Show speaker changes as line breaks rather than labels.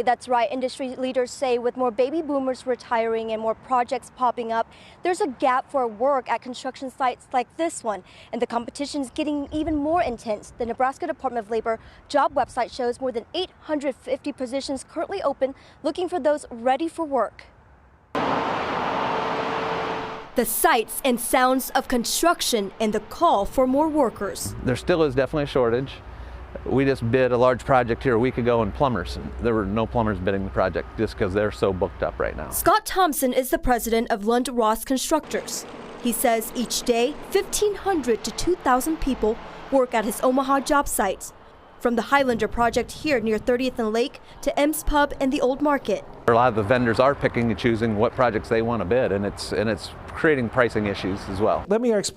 That's right. Industry leaders say with more baby boomers retiring and more projects popping up, there's a gap for work at construction sites like this one. And the competition is getting even more intense. The Nebraska Department of Labor job website shows more than 850 positions currently open, looking for those ready for work. The sights and sounds of construction and the call for more workers.
There still is definitely a shortage. We just bid a large project here a week ago in plumbers. There were no plumbers bidding the project just because they're so booked up right now.
Scott Thompson is the president of Lund Ross Constructors. He says each day, 1,500 to 2,000 people work at his Omaha job sites. From the Highlander project here near 30th and Lake to M's Pub and the Old Market.
A lot of the vendors are picking and choosing what projects they want to bid, and it's creating pricing issues as well.
Let me explain.